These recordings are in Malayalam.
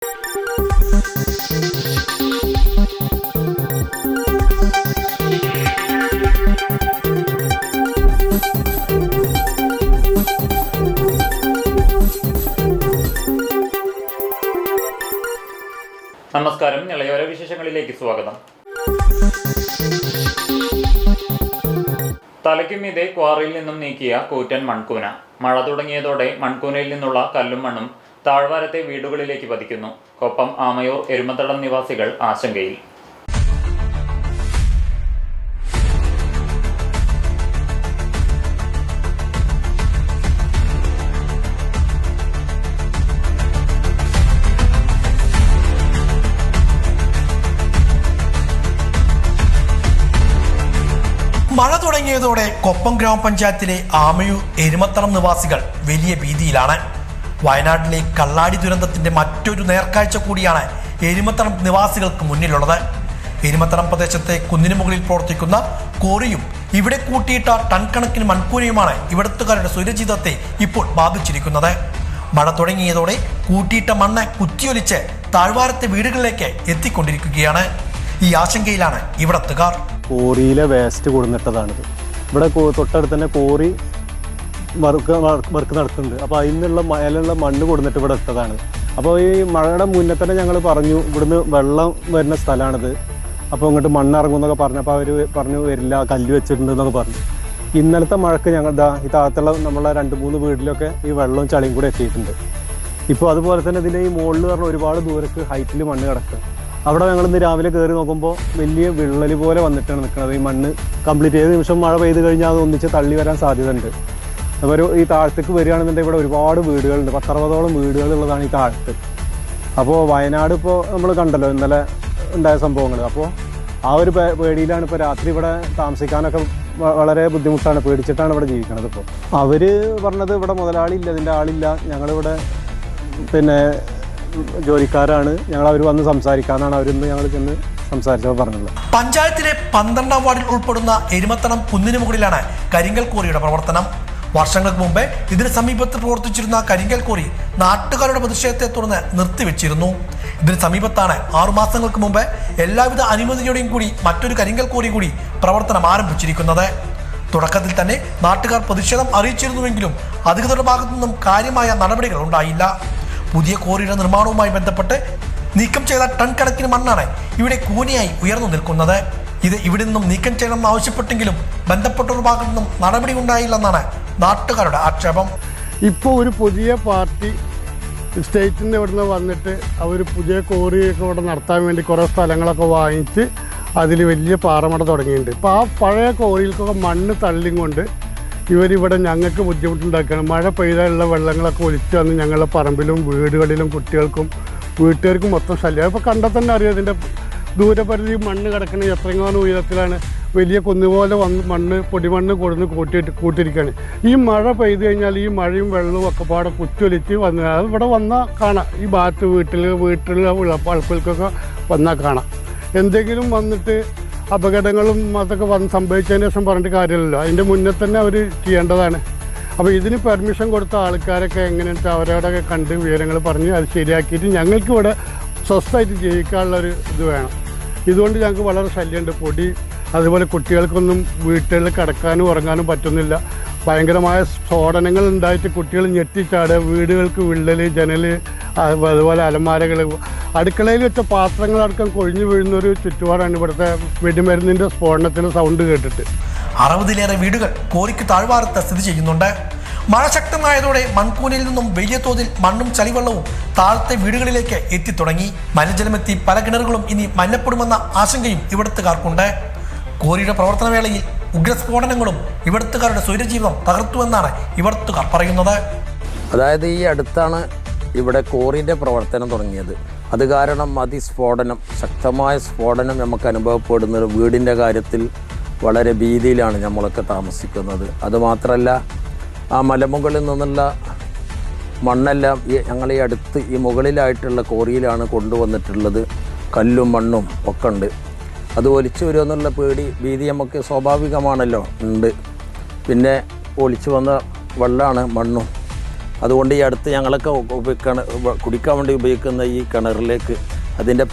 നമസ്കാരം, നിളയോര വിശേഷങ്ങളിലേക്ക് സ്വാഗതം. തലയ്ക്കുമീതെ ക്വാറിയിൽ നിന്നും നീക്കിയ കൂറ്റൻ മൺകൂന. മഴ തുടങ്ങിയതോടെ മൺകൂനയിൽ നിന്നുള്ള കല്ലും മണ്ണും താഴ്വാരത്തെ വീടുകളിലേക്ക് പതിക്കുന്നു. കൊപ്പം ആമയൂർ എരുമത്തടം നിവാസികൾ ആശങ്കയിൽ. മഴ തുടങ്ങിയതോടെ കൊപ്പം ഗ്രാമപഞ്ചായത്തിലെ ആമയൂർ എരുമത്തടം നിവാസികൾ വലിയ ഭീതിയിലാണ്. വയനാട്ടിലെ കള്ളാടി ദുരന്തത്തിന്റെ മറ്റൊരു നേർക്കാഴ്ച കൂടിയാണ് എരുമത്തടം നിവാസികൾക്ക് മുന്നിലുള്ളത്. എരുമത്തടം പ്രദേശത്തെ കുന്നിനു മുകളിൽ പ്രവർത്തിക്കുന്ന കോറിയും ഇവിടെ കൂട്ടിയിട്ട ടൺ കണക്കിന് മൺകൂനയുമാണ് ഇവിടത്തുകാരുടെ സുരക്ഷിതത്തെ ഇപ്പോൾ ബാധിച്ചിരിക്കുന്നത്. മഴ തുടങ്ങിയതോടെ കൂട്ടിയിട്ട മണ്ണ് കുത്തിയൊലിച്ച് താഴ്വാരത്തെ വീടുകളിലേക്ക് എത്തിക്കൊണ്ടിരിക്കുകയാണ്. ഈ ആശങ്കയിലാണ് ഇവിടത്തുകാർ. കോറിയിലെ വേസ്റ്റ് കൊടുന്നിട്ടതാണിത്. ഇവിടെ തൊട്ടടുത്ത് തന്നെ കോറി വർക്ക് നടക്കുന്നുണ്ട്. അപ്പോൾ അതിനുള്ള മേലുള്ള മണ്ണ് കൊടുന്നിട്ട് ഇവിടെ ഇട്ടതാണ്. അപ്പോൾ ഈ മഴയുടെ മുന്നേ തന്നെ ഞങ്ങൾ പറഞ്ഞു ഇവിടുന്ന് വെള്ളം വരുന്ന സ്ഥലമാണിത്, അപ്പോൾ ഇങ്ങോട്ട് മണ്ണിറങ്ങുമെന്നൊക്കെ പറഞ്ഞപ്പോൾ അവർ പറഞ്ഞു വരില്ല, കല്ല് വെച്ചിട്ടുണ്ടെന്നൊക്കെ പറഞ്ഞു. ഇന്നലത്തെ മഴക്ക് ഞങ്ങൾ ഈ താഴത്തുള്ള നമ്മളെ 2-3 വീട്ടിലൊക്കെ ഈ വെള്ളവും ചളിയും കൂടെ എത്തിയിട്ടുണ്ട്. ഇപ്പോൾ അതുപോലെ തന്നെ ഇതിൻ്റെ ഈ മുകളിൽ പറഞ്ഞാൽ ഒരുപാട് ദൂരക്ക് ഹൈറ്റിൽ മണ്ണ് കിടക്കുക. അവിടെ ഞങ്ങൾ ഇന്ന് രാവിലെ കയറി നോക്കുമ്പോൾ വലിയ വിള്ളൽ പോലെ വന്നിട്ടാണ് നിൽക്കുന്നത്. ഈ മണ്ണ് കംപ്ലീറ്റ് ചെയ്ത നിമിഷം മഴ പെയ്ത് കഴിഞ്ഞാൽ അത് ഒന്നിച്ച് തള്ളി വരാൻ സാധ്യതയുണ്ട്. അപ്പോൾ ഈ താഴത്തേക്ക് വരികയാണെന്നുണ്ടെങ്കിൽ ഇവിടെ ഒരുപാട് വീടുകളുണ്ട്, 10-60ഓളം വീടുകളുള്ളതാണ് ഈ താഴത്ത്. അപ്പോൾ വയനാട് ഇപ്പോൾ നമ്മൾ കണ്ടല്ലോ ഇന്നലെ ഉണ്ടായ സംഭവങ്ങൾ. അപ്പോൾ ആ ഒരു പേടിയിലാണ് ഇപ്പോൾ രാത്രി ഇവിടെ താമസിക്കാനൊക്കെ വളരെ ബുദ്ധിമുട്ടാണ്, പേടിച്ചിട്ടാണ് ഇവിടെ ജീവിക്കുന്നത്. ഇപ്പോൾ അവർ പറഞ്ഞത് ഇവിടെ മുതലാളി ഇല്ല, ഇതിൻ്റെ ആളില്ല, ഞങ്ങളിവിടെ പിന്നെ ജോലിക്കാരാണ്, ഞങ്ങൾ അവർ വന്ന് സംസാരിക്കാനാണ് അവരിന്ന് ഞങ്ങൾ ചെന്ന് സംസാരിച്ചപ്പോൾ പറഞ്ഞുള്ളത്. പഞ്ചായത്തിലെ 12ാം വാർഡിൽ ഉൾപ്പെടുന്ന എരുമത്തടം കുന്നിന് മുകളിലാണ് കരിങ്കൽ കോറിയുടെ പ്രവർത്തനം. വർഷങ്ങൾക്ക് മുമ്പ് ഇതിന് സമീപത്ത് പ്രവർത്തിച്ചിരുന്ന കരിങ്കൽ കോറി നാട്ടുകാരുടെ പ്രതിഷേധത്തെ തുടർന്ന് നിർത്തിവെച്ചിരുന്നു. ഇതിന് സമീപത്താണ് 6 മാസങ്ങൾക്ക് മുമ്പ് എല്ലാവിധ അനുമതിയോടെയും കൂടി മറ്റൊരു കരിങ്കൽ കോറി കൂടി പ്രവർത്തനം ആരംഭിച്ചിരിക്കുന്നത്. തുടക്കത്തിൽ തന്നെ നാട്ടുകാർ പ്രതിഷേധം അറിയിച്ചിരുന്നുവെങ്കിലും അധികൃതരുടെ ഭാഗത്തു നിന്നും കാര്യമായ നടപടികൾ ഉണ്ടായില്ല. പുതിയ കോറിയുടെ നിർമ്മാണവുമായി ബന്ധപ്പെട്ട് നീക്കം ചെയ്ത ടൺ കണക്കിന് മണ്ണാണ് ഇവിടെ കൂനയായി ഉയർന്നു നിൽക്കുന്നത്. ഇത് ഇവിടെ നിന്നും നീക്കം ചെയ്യണമെന്ന് ആവശ്യപ്പെട്ടെങ്കിലും ബന്ധപ്പെട്ടവരുടെ ഭാഗത്തു നിന്നും നടപടി ഉണ്ടായില്ലെന്നാണ് നാട്ടുകാരുടെ ആക്ഷേപം. ഇപ്പോൾ ഒരു പുതിയ പാർട്ടി സ്റ്റേറ്റിൻ്റെ ഇവിടുന്ന് വന്നിട്ട് അവർ പുതിയ കോറിയൊക്കെ ഇവിടെ നടത്താൻ വേണ്ടി കുറേ സ്ഥലങ്ങളൊക്കെ വാങ്ങിച്ച് അതിൽ വലിയ പാറമട തുടങ്ങിയിട്ടുണ്ട്. ഇപ്പോൾ ആ പഴയ കോറിയിൽക്കൊക്കെ മണ്ണ് തള്ളിയും കൊണ്ട് ഇവരിവിടെ ഞങ്ങൾക്ക് ബുദ്ധിമുട്ടുണ്ടാക്കുകയാണ്. മഴ പെയ്താലുള്ള വെള്ളങ്ങളൊക്കെ ഒലിച്ചു വന്ന് ഞങ്ങളുടെ പറമ്പിലും വീടുകളിലും കുട്ടികൾക്കും വീട്ടുകാർക്കും മൊത്തം ശല്യം. ഇപ്പോൾ കണ്ടാൽ തന്നെ അറിയാം ഇതിൻ്റെ ദൂരപരിധി മണ്ണ് കിടക്കുന്നത് എത്രങ്ങാനും ഉയരത്തിലാണ്. വലിയ കുന്നുപോലെ മണ്ണ് പൊടിമണ്ണ് കൊടുന്ന് കൂട്ടിയിരിക്കുകയാണ്. ഈ മഴ പെയ്തു കഴിഞ്ഞാൽ ഈ മഴയും വെള്ളവും ഒക്കെ പാടെ കുത്തിയൊലിച്ച് വന്ന് അത് ഇവിടെ വന്നാൽ കാണാം. ഈ ഭാഗത്ത് വീട്ടിലുള്ള ആൾക്കാർക്കൊക്കെ വന്നാൽ കാണാം. എന്തെങ്കിലും വന്നിട്ട് അപകടങ്ങളും അതൊക്കെ സംഭവിച്ചതിന് ശേഷം പറഞ്ഞിട്ട് കാര്യമില്ലല്ലോ, അതിൻ്റെ മുന്നേ തന്നെ അവർ ചെയ്യേണ്ടതാണ്. അപ്പോൾ ഇതിന് പെർമിഷൻ കൊടുത്ത ആൾക്കാരൊക്കെ എങ്ങനെയാണെന്ന് വെച്ചാൽ അവരോടൊക്കെ കണ്ട് വിവരങ്ങൾ പറഞ്ഞ് അത് ശരിയാക്കിയിട്ട് ഞങ്ങൾക്ക് ഇവിടെ സ്വസ്ഥമായിട്ട് ജീവിക്കാനുള്ളൊരു ഇത് വേണം. ഇതുകൊണ്ട് ഞങ്ങൾക്ക് വളരെ ശല്യമുണ്ട്. പൊടി അതുപോലെ കുട്ടികൾക്കൊന്നും വീട്ടുകളിൽ കിടക്കാനും ഉറങ്ങാനും പറ്റുന്നില്ല. ഭയങ്കരമായ സ്ഫോടനങ്ങൾ ഉണ്ടായിട്ട് കുട്ടികൾ ഞെട്ടിച്ചാടുക, വീടുകൾക്ക് വിള്ളൽ, ജനൽ, അതുപോലെ അലമാരകൾ, അടുക്കളയിൽ വെച്ച പാത്രങ്ങളടക്കം കൊഴിഞ്ഞു വീഴുന്നൊരു ചുറ്റുപാടാണ് ഇവിടുത്തെ വെടിമരുന്നിൻ്റെ സ്ഫോടനത്തിന് സൗണ്ട് കേട്ടിട്ട്. 60-ലേറെ വീടുകൾ കോറിക്ക് താഴ്വാരത്ത് സ്ഥിതി ചെയ്യുന്നുണ്ട്. മഴ ശക്തമായതോടെ മൺകൂനയിൽ നിന്നും വലിയ തോതിൽ മണ്ണും ചളിവെള്ളവും താഴത്തെ വീടുകളിലേക്ക് എത്തിത്തുടങ്ങി. മലിനജലമെത്തി പല കിണറുകളും ഇനി മലിനപ്പെടുമെന്ന ആശങ്കയും ഇവിടത്തുകാർക്കുണ്ട്. കോറിയുടെ പ്രവർത്തനവേളയിൽ ഉഗ്രസ്ഫോടനങ്ങളും ഇവിടത്തുകാരുടെ സ്വൈരജീവിതം തകർത്തുവെന്നാണ് ഇവിടത്തുകാർ പറയുന്നത്. അതായത് ഈ അടുത്താണ് ഇവിടെ കോറിൻ്റെ പ്രവർത്തനം തുടങ്ങിയത്. അത് കാരണം അതിസ്ഫോടനം, ശക്തമായ സ്ഫോടനം നമുക്ക് അനുഭവപ്പെടുന്നത്. വീടിൻ്റെ കാര്യത്തിൽ വളരെ ഭീതിയിലാണ് നമ്മളൊക്കെ താമസിക്കുന്നത്. അതുമാത്രമല്ല, ആ മലമുകളിൽ നിന്നുള്ള മണ്ണെല്ലാം ഞങ്ങൾ ഈ അടുത്ത് ഈ മുകളിലായിട്ടുള്ള കോറിയിലാണ് കൊണ്ടുവന്നിട്ടുള്ളത്. കല്ലും മണ്ണും ഒക്കെ ഉണ്ട്. അത് ഒലിച്ചു വരുമെന്നുള്ള ഭീതി നമുക്ക് സ്വാഭാവികമാണല്ലോ, ഉണ്ട്. പിന്നെ ഒലിച്ചു വന്ന വെള്ളമാണ് മണ്ണും. അതുകൊണ്ട് ഈ അടുത്ത് ഞങ്ങളൊക്കെ കുടിക്കാൻ വേണ്ടി ഉപയോഗിക്കുന്ന ഈ കിണറിലേക്ക് അതിൻ്റെ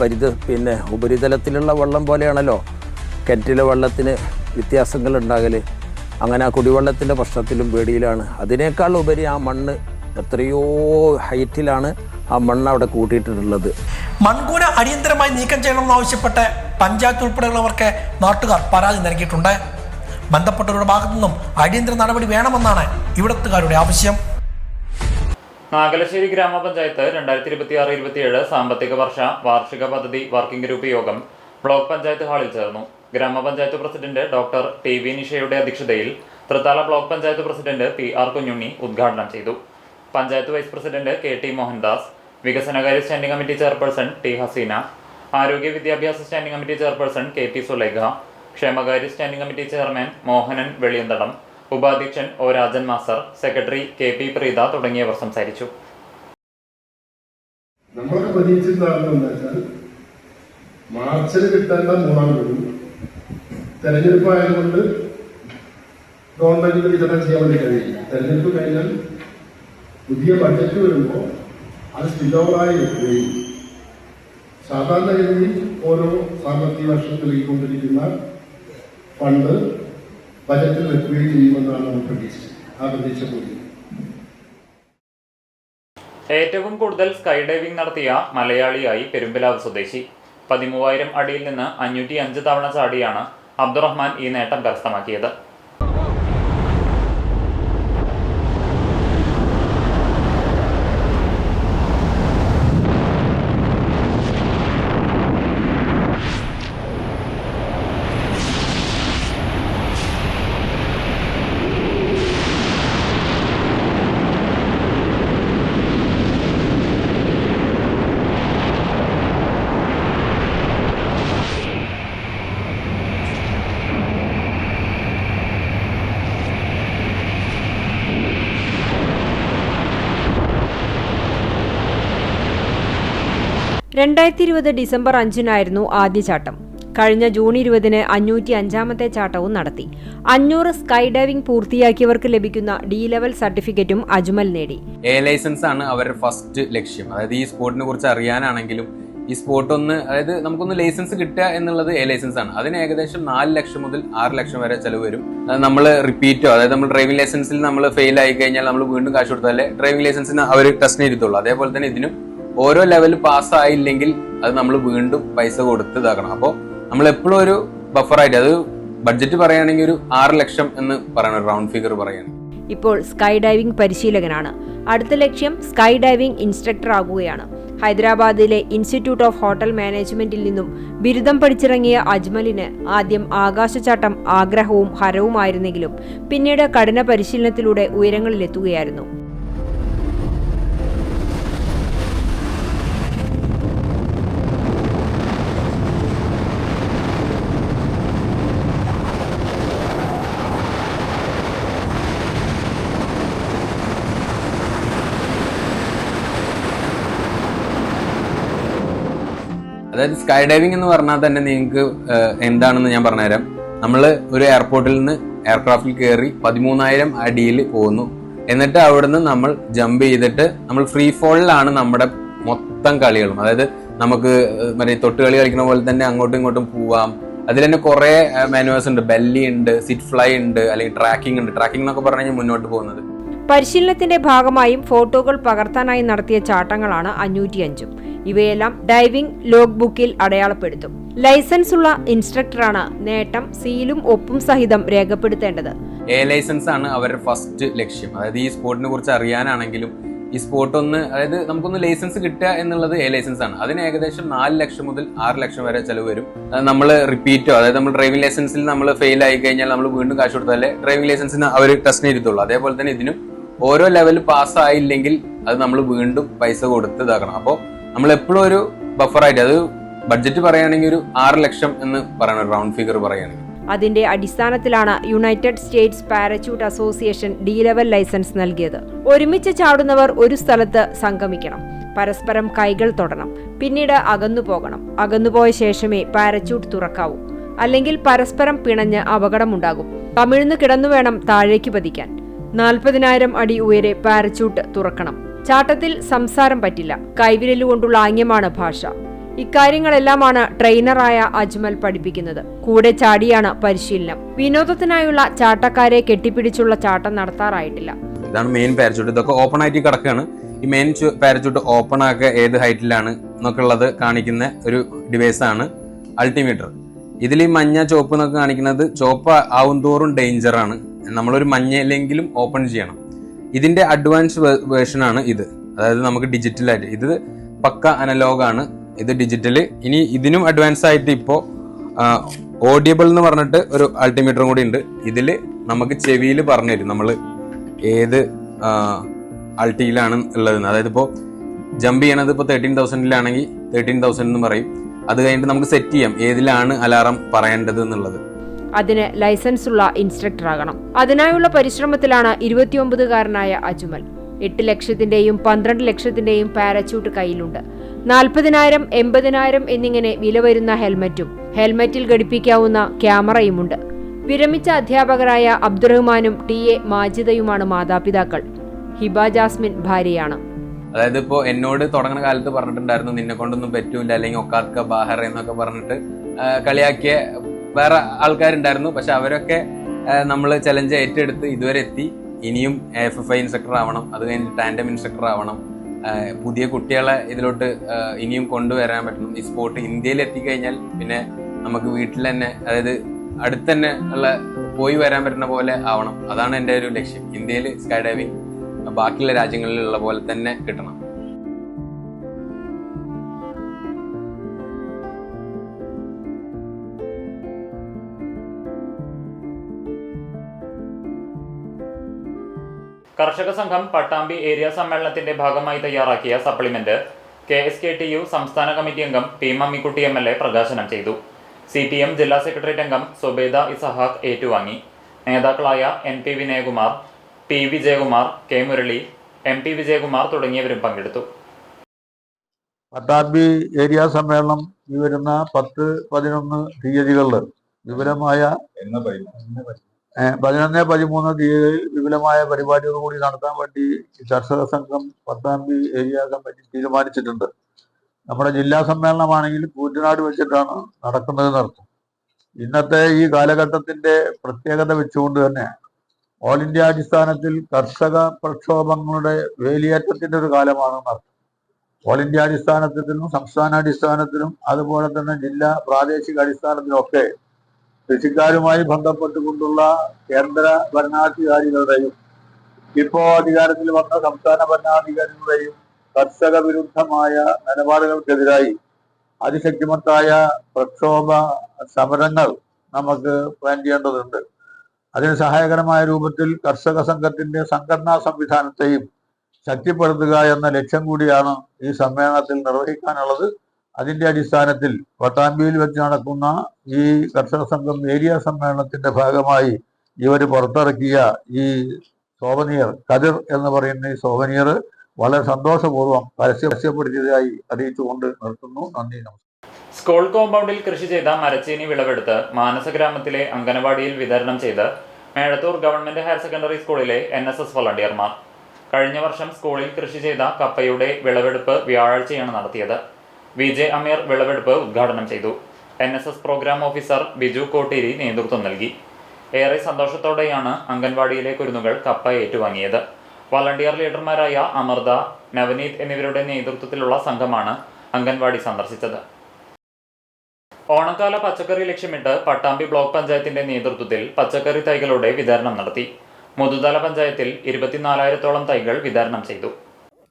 ഉപരിതലത്തിലുള്ള വെള്ളം പോലെയാണല്ലോ കിണറ്റിലെ വെള്ളത്തിന് വ്യത്യാസങ്ങൾ ഉണ്ടാകൽ. അങ്ങനെ ആ കുടിവെള്ളത്തിൻ്റെ പ്രശ്നത്തിലും പേടിയിലാണ്. അതിനേക്കാൾ ഉപരി ആ മണ്ണ് എത്രയോ ഹൈറ്റിലാണ് ആ മണ്ണ് അവിടെ കൂട്ടിയിട്ടുള്ളത്. മൺകൂന അടിയന്തരമായി നീക്കം ചെയ്യണമെന്നാവശ്യപ്പെട്ട് പഞ്ചായത്ത് ഉൾപ്പെടെയുള്ളവർക്ക് നാട്ടുകാർ പരാതി നൽകിയിട്ടുണ്ട്. ബന്ധപ്പെട്ടവരുടെ ഭാഗത്തു നിന്നും അടിയന്തര നടപടി വേണമെന്നാണ് ഇവിടത്തുകാരുടെ ആവശ്യം. നാഗലശ്ശേരി ഗ്രാമപഞ്ചായത്ത് 2026-27 സാമ്പത്തിക വർഷ വാർഷിക പദ്ധതി വർക്കിംഗ് ഗ്രൂപ്പ് യോഗം ബ്ലോക്ക് പഞ്ചായത്ത് ഹാളിൽ ചേർന്നു. ഗ്രാമപഞ്ചായത്ത് പ്രസിഡന്റ് ഡോക്ടർ ടി.വി. നിഷയുടെ അധ്യക്ഷതയിൽ Thrithala block panchayat president P R. Kunhunni ഉദ്ഘാടനം ചെയ്തു. Panchayat vice president K T. Mohandas, വികസനകാര്യ standing committee chairperson T. Haseena, ആരോഗ്യ വിദ്യാഭ്യാസ standing committee chairperson K T. Sulaikha, ക്ഷേമകാര്യ standing committee chairman Mohanan Veliyanthadam, ഉപാധ്യക്ഷൻ O. Rajan master, secretary K P. Preetha തുടങ്ങിയവർ സംസാരിച്ചു. നമ്മളൊക്കെ പ്രതീക്ഷിച്ചിട്ടുണ്ടാകുന്നത് വെച്ചാൽ മാർച്ചിൽ കിട്ടേണ്ട 3-ാം ഗഡു തെരഞ്ഞെടുപ്പ് ആയതുകൊണ്ട് ഗവൺമെന്റിന് വിതരണം ചെയ്യാൻ വേണ്ടി കഴിയില്ല. തെരഞ്ഞെടുപ്പ് കഴിഞ്ഞാൽ പുതിയ ബഡ്ജറ്റ് വരുമ്പോൾ അത് സ്പില്ലോവറായി വെക്കുകയും സാധാരണഗതിയിൽ ഓരോ സാമ്പത്തിക വർഷത്തിൽ നൽകിക്കൊണ്ടിരിക്കുന്ന ഫണ്ട് ബജറ്റിൽ വെക്കുകയും ചെയ്യുമെന്നാണ് നമ്മൾ പ്രതീക്ഷിച്ചത്. ആ പ്രതീക്ഷ കൂടി. ഏറ്റവും കൂടുതൽ സ്കൈ ഡൈവിംഗ് നടത്തിയ മലയാളിയായി പെരുമ്പിലാവ് സ്വദേശി. 13,000 അടിയിൽ നിന്ന് 505 തവണ ചാടിയാണ് അബ്ദുറഹ്മാൻ ഈ നേട്ടം കരസ്ഥമാക്കിയത്. ഡിസംബർ 5 ആദ്യ ചാട്ടം. കഴിഞ്ഞ ജൂൺ 20 505-ാമത്തെ ചാട്ടവും നടത്തി. 500 സ്കൈ ഡൈവിംഗ് പൂർത്തിയാക്കിയവർക്ക് ലഭിക്കുന്ന ഡി ലെവൽ സർട്ടിഫിക്കറ്റും അജ്മൽ നേടി. ലൈസൻസ് ആണ് അവരുടെ ഫസ്റ്റ് ലക്ഷ്യം. അതായത് ഈ സ്പോർട്ടിനെ കുറിച്ച് അറിയാനാണെങ്കിലും ഈ സ്പോർട്ട് നമുക്കൊന്ന് ലൈസൻസ് കിട്ടുക എന്നുള്ളത് ലൈസൻസ് ആണ്. അതിന് ഏകദേശം 4 ലക്ഷം മുതൽ 6 ലക്ഷം വരെ ചെലവ് വരും. നമ്മൾ റിപ്പീറ്റോ, അതായത് നമ്മൾ ഡ്രൈവിംഗ് ലൈസൻസിൽ നമ്മൾ ഫെയിൽ ആയി കഴിഞ്ഞാൽ നമ്മൾ വീണ്ടും കാശ് കൊടുത്താലേ ഡ്രൈവിംഗ് ലൈസൻസിന് അവർ ടെസ്റ്റിന് ഇരുത്തുള്ളൂ. അതേപോലെ തന്നെ ഇതിനും ഓരോ ലെവൽ പാസ്സായില്ലെങ്കിൽ അത് നമ്മൾ വീണ്ടും പൈസ കൊടുത്ത് ഇതാക്കണം. അപ്പോൾ നമ്മൾ എപ്പോഴും ഒരു ബഫറായിട്ട്, അത് ബഡ്ജറ്റ് പറയുകയാണെങ്കിൽ ഒരു 6 ലക്ഷം എന്ന് പറയണം, റൗണ്ട് ഫിഗർ പറയുകയാണെങ്കിൽ. ഇപ്പോൾ സ്കൈ ഡൈവിംഗ് പരിശീലകനാണ്. അടുത്ത ലക്ഷ്യം സ്കൈ ഡൈവിംഗ് ഇൻസ്ട്രക്ടർ ആകുകയാണ്. ഹൈദരാബാദിലെ ഇൻസ്റ്റിറ്റ്യൂട്ട് ഓഫ് ഹോട്ടൽ മാനേജ്മെന്റിൽ നിന്നും ബിരുദം പഠിച്ചിറങ്ങിയ അജ്മലിന് ആദ്യം ആകാശചാട്ടം ആഗ്രഹവും ഹരവുമായിരുന്നെങ്കിലും പിന്നീട് കഠിന പരിശീലനത്തിലൂടെ ഉയരങ്ങളിലെത്തുകയായിരുന്നു. അതായത് സ്കൈ ഡൈവിംഗ് എന്ന് പറഞ്ഞാൽ തന്നെ നിങ്ങൾക്ക് എന്താണെന്ന് ഞാൻ പറഞ്ഞുതരാം. നമ്മൾ ഒരു എയർപോർട്ടിൽ നിന്ന് എയർക്രാഫ്റ്റിൽ കയറി 13,000 അടിയിൽ പോകുന്നു. എന്നിട്ട് അവിടുന്ന് നമ്മൾ ജമ്പ് ചെയ്തിട്ട് നമ്മൾ ഫ്രീ ഫോളിലാണ് നമ്മുടെ മൊത്തം കളികളും. അതായത് നമുക്ക് തൊട്ടുകളി കളിക്കുന്ന പോലെ തന്നെ അങ്ങോട്ടും ഇങ്ങോട്ടും പോവാം. അതിൽ തന്നെ കുറെ മാനുവേഴ്സ് ഉണ്ട്. ബെല്ലി ഉണ്ട്, സിറ്റ് ഫ്ലൈ ഉണ്ട്, അല്ലെങ്കിൽ ട്രാക്കിംഗ് ഉണ്ട്. ട്രാക്കിംഗ് എന്നൊക്കെ പറഞ്ഞു കഴിഞ്ഞാൽ മുന്നോട്ട് പോകുന്നത്. പരിശീലനത്തിന്റെ ഭാഗമായും ഫോട്ടോകൾ പകർത്താനായി നടത്തിയ ചാട്ടങ്ങളാണ് 505. ഇവയെല്ലാം ഡൈവിംഗ് ലോഗ് ബുക്കിൽ അടയാളപ്പെടുത്തും. ലൈസൻസ് ഉള്ള ഇൻസ്ട്രക്ടറാണ് നേട്ടം സീലും ഒപ്പും സഹിതം രേഖപ്പെടുത്തേണ്ടത്. ലൈസൻസ് ആണ് അവരുടെ ഫസ്റ്റ് ലക്ഷ്യം. അതായത് ഈ സ്പോർട്ടിനെ കുറിച്ച് അറിയാനാണെങ്കിലും ഈ സ്പോർട്ട് അതായത് നമുക്കൊന്ന് ലൈസൻസ് കിട്ടുക എന്നുള്ളത് ലൈസൻസ് ആണ്. അതിന് ഏകദേശം 4 ലക്ഷം മുതൽ 6 ലക്ഷം വരെ ചെലവ് വരും. നമ്മൾ റിപ്പീറ്റോ, അതായത് നമ്മൾ ഡ്രൈവിംഗ് ലൈസൻസിൽ നമ്മൾ ഫെയിൽ ആയി കഴിഞ്ഞാൽ നമ്മൾ വീണ്ടും കാശ് കൊടുത്താലേ ഡ്രൈവിംഗ് ലൈസൻസിന് അവർ ടെസ്റ്റിന് ഇരുത്തുള്ളൂ. അതേപോലെ തന്നെ ഇതിനും ഓരോ ലെവൽ പാസ്സായില്ലെങ്കിൽ അത് നമ്മൾ വീണ്ടും പൈസ കൊടുത്ത് ഇതാക്കണം. അപ്പോൾ നമ്മൾ എപ്പോഴും ഒരു ബഫറായിട്ട്, അത് ബഡ്ജറ്റ് പറയുകയാണെങ്കിൽ ഒരു 6 ലക്ഷം എന്ന് പറയണം, റൗണ്ട് ഫിഗർ പറയുകയാണെങ്കിൽ. അതിന്റെ അടിസ്ഥാനത്തിലാണ് united states parachute association D level licence നൽകിയത്. ഒരുമിച്ച് ചാടുന്നവർ ഒരു സ്ഥലത്ത് സംഗമിക്കണം, പരസ്പരം കൈകൾ തൊടണം, പിന്നീട് അകന്നു പോകണം. അകന്നുപോയ ശേഷമേ പാരച്യൂട്ട് തുറക്കാവൂ, അല്ലെങ്കിൽ പരസ്പരം പിണഞ്ഞ് അപകടമുണ്ടാകും. കമിഴ്ന്നു കിടന്നു വേണം താഴേക്ക് പതിക്കാൻ. 40,000 അടി ഉയരെ പാരച്യൂട്ട് തുറക്കണം. ചാട്ടത്തിൽ സംസാരം പറ്റില്ല. കൈവിരലുകൊണ്ടുള്ള ആംഗ്യമാണ് ഭാഷ. ഇക്കാര്യങ്ങളെല്ലാമാണ് ട്രെയിനറായ അജ്മൽ പഠിപ്പിക്കുന്നത്. കൂടെ ചാടിയാണ് പരിശീലനം. വിനോദത്തിനായുള്ള ചാട്ടക്കാരെ കെട്ടിപ്പിടിച്ചുള്ള ചാട്ടം നടത്താറായിട്ടില്ല. ഇതാണ് മെയിൻ പാരച്യൂട്ട്. ഇതൊക്കെ ഓപ്പൺ ആയിട്ട് കിടക്കുകയാണ്. ഈ മെയിൻ പാരച്യൂട്ട് ഓപ്പൺ ആക്കുക ഏത് ഹൈറ്റിലാണ് എന്നൊക്കെ ഉള്ളത് കാണിക്കുന്ന ഒരു ഡിവൈസ് ആണ് അൾട്ടിമീറ്റർ. ഇതിൽ ഈ മഞ്ഞ ചോപ്പ് എന്നൊക്കെ കാണിക്കുന്നത് ചോപ്പ് ആവും തോറും ഡേഞ്ചറാണ്. നമ്മളൊരു മഞ്ഞയിലെങ്കിലും ഓപ്പൺ ചെയ്യണം. ഇതിന്റെ അഡ്വാൻസ് വേർഷൻ ആണ് ഇത്. അതായത് നമുക്ക് ഡിജിറ്റലായിട്ട് ഇത് പക്ക അനലോഗാണ്, ഇത് ഡിജിറ്റല്. ഇനി ഇതിനും അഡ്വാൻസ് ആയിട്ട് ഇപ്പോൾ ഓഡിയബിൾ എന്ന് പറഞ്ഞിട്ട് ഒരു അൾട്ടിമീറ്ററും കൂടി ഉണ്ട്. ഇതിൽ നമുക്ക് ചെവിയിൽ പറഞ്ഞു തരും നമ്മൾ ഏത് അൾട്ടിയിലാണ് ഉള്ളതെന്ന്. അതായത് ഇപ്പോൾ ജമ്പ് ചെയ്യണത് ഇപ്പോൾ 13,000-ലാണെങ്കിൽ 13,000 എന്ന് പറയും. അത് കഴിഞ്ഞിട്ട് നമുക്ക് സെറ്റ് ചെയ്യാം ഏതിലാണ് അലാറം പറയേണ്ടത് എന്നുള്ളത്. അതിന് ലൈസൻസ് ഉള്ള ഇൻസ്ട്രക്ടർ ആകണം. അതിനായുള്ള പരിശ്രമത്തിലാണ് 29-കാരനായ അജ്മൽ. 8 ലക്ഷത്തിന്റെയും 12 ലക്ഷത്തിന്റെയും പാരച്യൂട്ട് കയ്യിലുണ്ട്. 40,000, 80,000 എന്നിങ്ങനെ വില വരുന്ന ഹെൽമറ്റിൽ ഘടിപ്പിക്കാവുന്ന ക്യാമറയുമുണ്ട്. വിരമിച്ച അധ്യാപകരായ അബ്ദുറഹ്മാനും ടി.എ. മാജിദയുമാണ് മാതാപിതാക്കൾ. ഹിബ ജാസ്മിൻ ഭാര്യയാണ്. അതായത് ഇപ്പോൾ എന്നോട് തുടങ്ങുന്ന കാലത്ത് പറഞ്ഞിട്ടുണ്ടായിരുന്നു നിന്നെ കൊണ്ടൊന്നും പറ്റൂല, അല്ലെങ്കിൽ ഒക്കാത്ക ബാഹർ എന്നൊക്കെ പറഞ്ഞിട്ട് കളിയാക്കിയ വേറെ ആൾക്കാരുണ്ടായിരുന്നു. പക്ഷെ അവരൊക്കെ നമ്മൾ ചലഞ്ച് ഏറ്റെടുത്ത് ഇതുവരെ എത്തി. ഇനിയും FFI ഇൻസ്ട്രക്ടർ ആവണം, അത് കഴിഞ്ഞ് ടാൻഡം ഇൻസ്ട്രക്ടർ ആവണം. പുതിയ കുട്ടികളെ ഇതിലോട്ട് ഇനിയും കൊണ്ടുവരാൻ പറ്റണം. ഈ സ്പോർട്ട് ഇന്ത്യയിൽ എത്തിക്കഴിഞ്ഞാൽ പിന്നെ നമുക്ക് വീട്ടിൽ തന്നെ, അതായത് അടുത്ത് തന്നെ ഉള്ള പോയി വരാൻ പറ്റുന്ന പോലെ ആവണം. അതാണ് എൻ്റെ ഒരു ലക്ഷ്യം. ഇന്ത്യയിൽ സ്കൈ ഡൈവിംഗ് ബാക്കിയുള്ള രാജ്യങ്ങളിലുള്ള പോലെ തന്നെ കിട്ടണം. കർഷക സംഘം പട്ടാമ്പി ഏരിയ സമ്മേളനത്തിന്റെ ഭാഗമായി തയ്യാറാക്കിയ സപ്ലിമെന്റ് KSKTU സംസ്ഥാന കമ്മിറ്റി അംഗം P. മമ്മിക്കുട്ടി MLA പ്രകാശനം ചെയ്തു. CPM ജില്ലാ സെക്രട്ടേറിയറ്റ് അംഗം സുബേദ ഇസഹാഖ് ഏറ്റുവാങ്ങി. നേതാക്കളായ NP Vinayakumar, P. Vijayakumar, K. Murali, MP Vijayakumar തുടങ്ങിയവരും പങ്കെടുത്തു. പട്ടാമ്പി ഏരിയ സമ്മേളനം ഈ വരുന്ന 10-11 തീയതികളിൽ വിപുലമായ 11-13 തീയതികളിൽ വിപുലമായ പരിപാടികളോടുകൂടി നടത്താൻ വേണ്ടി കർഷക സംഘം പട്ടാമ്പി ഏരിയ കമ്മിറ്റി തീരുമാനിച്ചിട്ടുണ്ട്. നമ്മുടെ ജില്ലാ സമ്മേളനമാണെങ്കിൽ കൂറ്റനാട് വെച്ചിട്ടാണ് നടക്കുന്നത് നടത്തും. ഇന്നത്തെ ഈ കാലഘട്ടത്തിന്റെ പ്രത്യേകത വെച്ചുകൊണ്ട് തന്നെ ഓൾ ഇന്ത്യ അടിസ്ഥാനത്തിൽ കർഷക പ്രക്ഷോഭങ്ങളുടെ വേലിയേറ്റത്തിന്റെ ഒരു കാലമാണ് നടത്തുന്നത്. ഓൾ ഇന്ത്യ അടിസ്ഥാനത്തിലും സംസ്ഥാനാടിസ്ഥാനത്തിലും അതുപോലെ തന്നെ ജില്ലാ പ്രാദേശിക അടിസ്ഥാനത്തിലൊക്കെ കൃഷിക്കാരുമായി ബന്ധപ്പെട്ടുകൊണ്ടുള്ള കേന്ദ്ര ഭരണാധികാരികളുടെയും ഇപ്പോൾ അധികാരത്തിൽ വന്ന സംസ്ഥാന ഭരണാധികാരികളുടെയും കർഷക വിരുദ്ധമായ നിലപാടുകൾക്കെതിരായി അതിശക്തിമത്തായ പ്രക്ഷോഭ സമരങ്ങൾ നമുക്ക് പ്ലാൻ ചെയ്യേണ്ടതുണ്ട്. അതിന് സഹായകരമായ രൂപത്തിൽ കർഷക സംഘത്തിന്റെ സംഘടനാ സംവിധാനത്തെയും ശക്തിപ്പെടുത്തുക എന്ന ലക്ഷ്യം കൂടിയാണ് ഈ സമ്മേളനത്തിൽ നിർവഹിക്കാനുള്ളത്. അതിന്റെ അടിസ്ഥാനത്തിൽ പട്ടാമ്പിയിൽ വെച്ച് നടക്കുന്ന ഈ കർഷക സംഘം ഏരിയ സമ്മേളനത്തിന്റെ ഭാഗമായി ഇവർ പുറത്തിറക്കിയ ഈ സോവനിയർ കതിർ എന്ന് പറയുന്ന ഈ സോവനിയർ വളരെ സന്തോഷപൂർവ്വം പരസ്യപ്പെടുത്തിയതായി അറിയിച്ചുകൊണ്ട് നിർത്തുന്നു. നന്ദി, നമസ്കാരം. സ്കൂൾ കോമ്പൗണ്ടിൽ കൃഷി ചെയ്ത മരച്ചീനി വിളവെടുത്ത് മാനസ ഗ്രാമത്തിലെ അംഗനവാടിയിൽ വിതരണം ചെയ്ത് മേഴത്തൂർ ഗവൺമെന്റ് ഹയർ സെക്കൻഡറി സ്കൂളിലെ NSS വളണ്ടിയർമാർ. കഴിഞ്ഞ വർഷം സ്കൂളിൽ കൃഷി ചെയ്ത കപ്പയുടെ വിളവെടുപ്പ് വ്യാഴാഴ്ചയാണ് നടത്തിയത്. VJ അമീർ വിളവെടുപ്പ് ഉദ്ഘാടനം ചെയ്തു. NSS programme officer Biju Kotteri നേതൃത്വം നൽകി. ഏറെ സന്തോഷത്തോടെയാണ് അംഗൻവാടിയിലെ കുരുന്നുകൾ കപ്പ ഏറ്റുവാങ്ങിയത്. വളണ്ടിയർ ലീഡർമാരായ അമൃത, നവനീത് എന്നിവരുടെ നേതൃത്വത്തിലുള്ള സംഘമാണ് അംഗൻവാടി സന്ദർശിച്ചത്. ഓണക്കാല പച്ചക്കറി ലക്ഷ്യമിട്ട് പട്ടാമ്പി ബ്ലോക്ക് പഞ്ചായത്തിന്റെ നേതൃത്വത്തിൽ പച്ചക്കറി തൈകളുടെ വിതരണം നടത്തി. മുതുതല പഞ്ചായത്തിൽ 24,000-ഓളം തൈകൾ വിതരണം ചെയ്തു.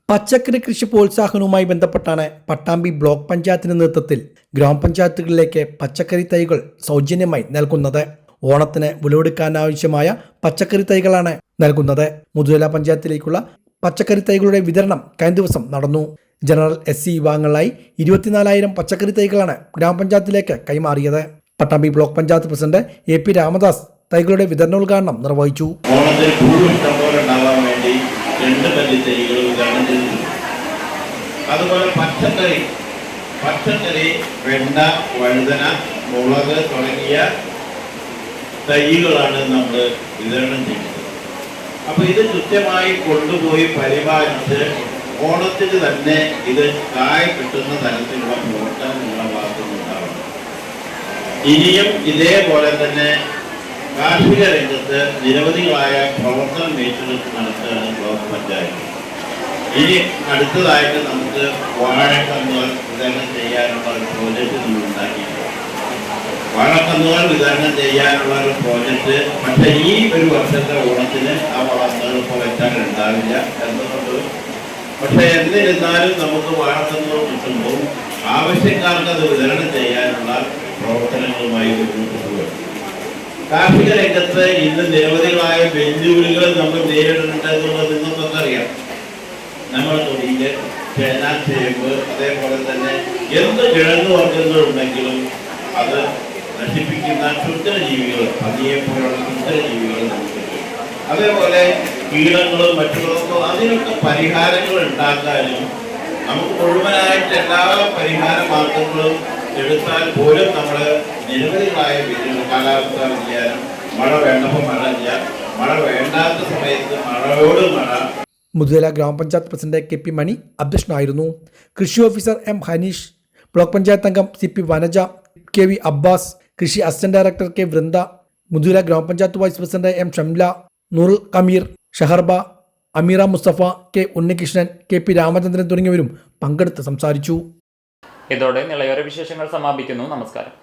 പച്ചക്കറി കൃഷി പ്രോത്സാഹനവുമായി ബന്ധപ്പെട്ടാണ് പട്ടാമ്പി ബ്ലോക്ക് പഞ്ചായത്തിന്റെ നേതൃത്വത്തിൽ ഗ്രാമപഞ്ചായത്തുകളിലേക്ക് പച്ചക്കറി തൈകൾ സൗജന്യമായി നൽകുന്നത്. ഓണത്തിന് വിളവെടുക്കാനാവശ്യമായ പച്ചക്കറി തൈകളാണ് നൽകുന്നത്. മുതുതല പഞ്ചായത്തിലേക്കുള്ള പച്ചക്കറി തൈകളുടെ വിതരണം കഴിഞ്ഞ ദിവസം നടന്നു. ജനറൽ SC വിഭാഗങ്ങളിലായി 24,000 പച്ചക്കറി തൈകളാണ് ഗ്രാമപഞ്ചായത്തിലേക്ക് കൈമാറിയത്. Pattambi block panchayat president AP Ramadas തൈകളുടെ വിതരണോദ്ഘാടനം നിർവഹിച്ചു. ഓണത്തിൽ പൂവ് ഇഷ്ടംപോലെ ഉണ്ടാവാൻ വേണ്ടി 2 തൈ തൈകൾ വിതരണം ചെയ്തിട്ടുണ്ട്. അതുപോലെ പച്ചക്കറി വെണ്ട, വഴുതന, മുളക്, തുടങ്ങിയ തൈകളാണ് നമ്മൾ വിതരണം ചെയ്യുന്നത്. അപ്പൊ ഇത് കൃത്യമായി കൊണ്ടുപോയി പരിപാലിച്ച് ഓണത്തിന് തന്നെ ഇത് കായ കിട്ടുന്ന തരത്തിലുള്ള പ്രവർത്തനം നിങ്ങളുടെ ഭാഗത്തുനിന്നുണ്ടാവണം. ഇനിയും ഇതേപോലെ തന്നെ കാർഷിക രംഗത്ത് നിരവധികളായ പ്രവർത്തനം ഏറ്റെടുത്ത് നടത്തുകയാണ് ബ്ലോക്ക് പഞ്ചായത്ത്. ഇനി അടുത്തതായിട്ട് നമുക്ക് വാഴക്കന്നുകൾ വിതരണം ചെയ്യാനുള്ള ഒരു പ്രോജക്റ്റ് നമ്മൾ ഉണ്ടാക്കിയിട്ടുണ്ട്. വാഴക്കന്നുകൾ വിതരണം ചെയ്യാനുള്ള ഒരു പ്രോജക്റ്റ് പക്ഷേ ഈ ഒരു വർഷത്തെ ഓണത്തിന് ആ വളർന്നുകൾ ഇപ്പോൾ വെച്ചാൽ ഉണ്ടാവില്ല എന്നുള്ളത്. പക്ഷെ എന്നിരുന്നാലും നമുക്ക് വാഴക്കന്നുകൾ കിട്ടുമ്പോൾ ആവശ്യക്കാർക്ക് അത് വിതരണം ചെയ്യാനുള്ള പ്രവർത്തനങ്ങളുമായി മുന്നോട്ട് പോകുക. കാർഷിക രംഗത്ത് ഇന്ന് നിരവധികളായ വെല്ലുവിളികൾ നമ്മൾ നേരിടുന്നുണ്ട് എന്നുള്ളത് നിങ്ങൾക്കൊക്കെ അറിയാം. നമ്മുടെ തൊടിയില് ചേന, ചേമ്പ്, അതേപോലെ തന്നെ എന്ത് കിഴങ്ങ് വർഗ്ഗങ്ങളുണ്ടെങ്കിലും അത് നശിപ്പിക്കുന്ന ക്ഷുദ്രജീവികൾ, പന്നിയെ പോലുള്ള ക്ഷുദ്രജീവികൾ നമുക്കുണ്ട്. അതേപോലെ കീടങ്ങളും മറ്റുള്ളതൊക്കെ അതിനൊക്കെ പരിഹാരങ്ങൾ ഉണ്ടാക്കാനും നമുക്ക് മുഴുവനായിട്ട് എല്ലാ പരിഹാര മാർഗങ്ങളും എടുത്താൽ പോലും നമ്മൾ നിരവധികളായ കാലാവസ്ഥാ വ്യതിയാനം, മഴ വേണ്ടപ്പോൾ മഴ ഇല്ല, മഴ വേണ്ടാത്ത സമയത്ത് മഴയോട് മഴ. മുതുതല ഗ്രാമപഞ്ചായത്ത് പ്രസിഡന്റ് കെ പി മണി അധ്യക്ഷനായിരുന്നു. കൃഷി officer M Haneesh, block panchayat അംഗം C P Vanaja, K V Abbas, കൃഷി assistant director K Vrinda, Muthuthala ഗ്രാമപഞ്ചായത്ത് vice president M Shamla, Noorul Ameer, Shaharba, Ameera Mustafa, K Unnikrishnan, K P Ramachandran തുടങ്ങിയവരും പങ്കെടുത്ത് സംസാരിച്ചു. ഇതോടെ നിളയോര വിശേഷങ്ങൾ സമാപിക്കുന്നു. നമസ്കാരം.